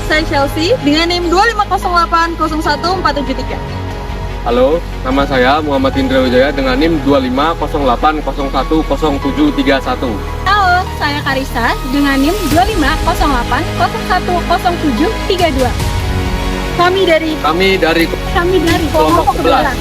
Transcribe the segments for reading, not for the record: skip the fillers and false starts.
saya Chelsea dengan NIM 250801473. Halo, nama saya Muhammad Indra Wijaya dengan NIM 25080010731. Halo, saya Karisa dengan NIM 25080010732. Kami dari kelompok 11.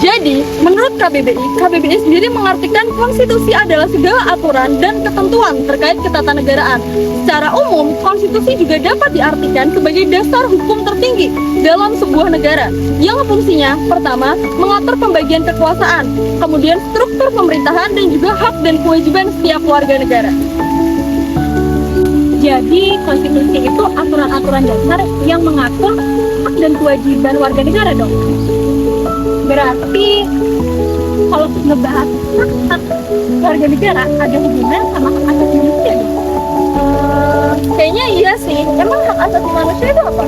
Jadi, menurut KBBI sendiri mengartikan konstitusi adalah segala aturan dan ketentuan terkait ketatanegaraan. Secara umum, konstitusi juga dapat diartikan sebagai dasar hukum tertinggi dalam sebuah negara yang fungsinya pertama, mengatur pembagian kekuasaan, kemudian struktur pemerintahan dan juga hak dan kewajiban setiap warga negara. Jadi, konstitusi itu aturan-aturan dasar yang mengatur hak dan kewajiban warga negara dong. Berarti, kalau ngebahas hak warga negara ada hubungan sama hak asasi manusia dong? Kayaknya iya sih. Emang hak asasi manusia itu apa?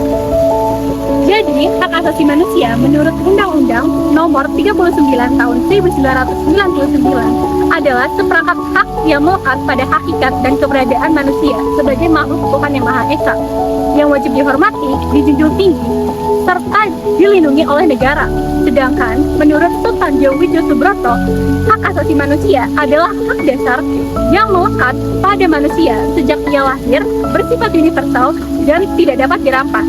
Jadi, hak asasi manusia menurut Undang-Undang Nomor 39 Tahun 1999 adalah seperangkat hak yang melekat pada hakikat dan keberadaan manusia sebagai makhluk Tuhan yang Maha Esa, yang wajib dihormati, dijunjung tinggi, serta dilindungi oleh negara. Sedangkan menurut Sultan Hamengkubuwono Subroto, hak asasi manusia adalah hak dasar yang melekat pada manusia sejak ia lahir, bersifat universal dan tidak dapat dirampas.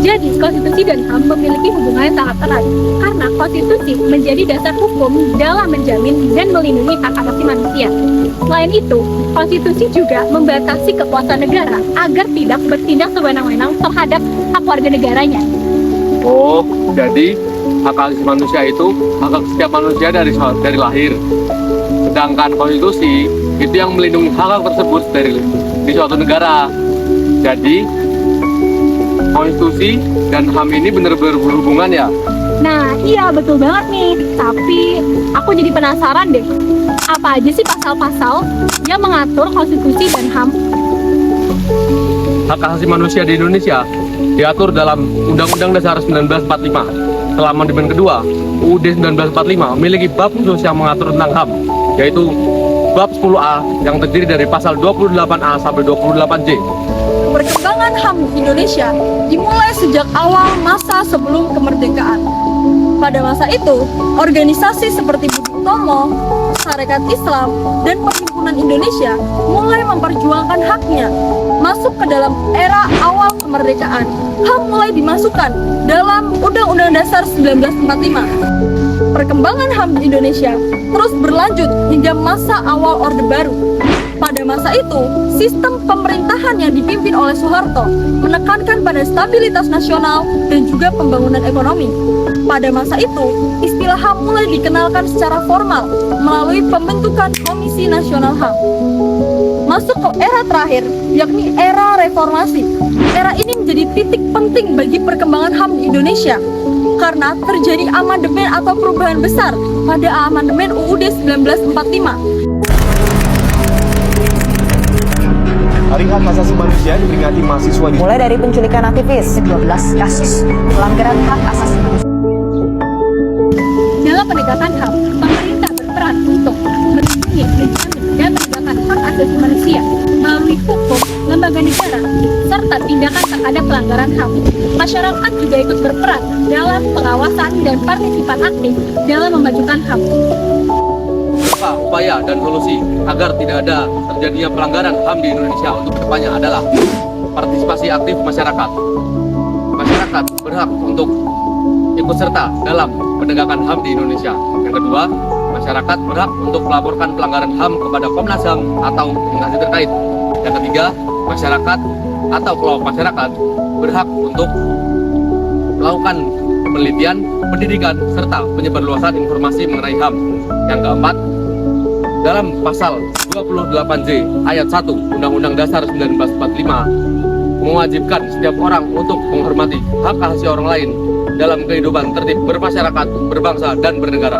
Jadi, konstitusi dan HAM memiliki hubungan yang sangat erat karena konstitusi menjadi dasar hukum dalam menjamin dan melindungi hak asasi manusia. Selain itu, konstitusi juga membatasi kekuasaan negara agar tidak bertindak sewenang-wenang terhadap hak warga negaranya. Oh, jadi hak asasi manusia itu hak setiap manusia dari lahir. Sedangkan konstitusi itu yang melindungi hak tersebut di suatu negara. Jadi konstitusi dan HAM ini benar-benar berhubungan ya? Nah, iya betul banget nih. Tapi aku jadi penasaran deh, apa aja sih pasal-pasal yang mengatur konstitusi dan HAM? Hak asasi manusia di Indonesia diatur dalam Undang-Undang Dasar 1945. Setelah amandemen kedua, UUD 1945 memiliki bab khusus yang mengatur tentang HAM, yaitu bab 10A yang terdiri dari pasal 28A sampai 28J. Perkembangan HAM di Indonesia dimulai sejak awal masa sebelum kemerdekaan. Pada masa itu, organisasi seperti Budi Utomo, Sarekat Islam, dan Perhimpunan Indonesia mulai memperjuangkan haknya. Masuk ke dalam era awal kemerdekaan, HAM mulai dimasukkan dalam Undang-Undang Dasar 1945. Perkembangan HAM di Indonesia terus berlanjut hingga masa awal Orde Baru. Pada masa itu, sistem pemerintahan yang dipimpin oleh Soeharto menekankan pada stabilitas nasional dan juga pembangunan ekonomi. Pada masa itu, istilah HAM mulai dikenalkan secara formal melalui pembentukan Komisi Nasional HAM. Masuk ke era terakhir, yakni era reformasi. Era ini menjadi titik penting bagi perkembangan HAM di Indonesia karena terjadi amandemen atau perubahan besar pada amandemen UUD 1945. Hari Hak Asasi Manusia diperingati mahasiswa di mulai dari penculikan aktivis, 12 kasus pelanggaran hak asasi manusia. Dalam penegakan HAM, pemerintah berperan untuk melindungi, menjamin, dan menegakkan hak asasi manusia melalui hukum, lembaga negara, serta tindakan terhadap pelanggaran HAM. Masyarakat juga ikut berperan dalam pengawasan dan partisipan aktif dalam memajukan HAM. Upaya dan solusi agar tidak ada terjadinya pelanggaran HAM di Indonesia untuk kedepannya adalah partisipasi aktif masyarakat. Masyarakat berhak untuk ikut serta dalam penegakan HAM di Indonesia. Yang kedua, masyarakat berhak untuk melaporkan pelanggaran HAM kepada Komnas HAM atau instansi terkait. Yang ketiga, masyarakat atau kelompok masyarakat berhak untuk melakukan penelitian, pendidikan, serta penyebarluasan informasi mengenai HAM. Yang keempat, dalam pasal 28J ayat 1 Undang-Undang Dasar 1945 mewajibkan setiap orang untuk menghormati hak asasi orang lain dalam kehidupan tertib bermasyarakat, berbangsa, dan bernegara.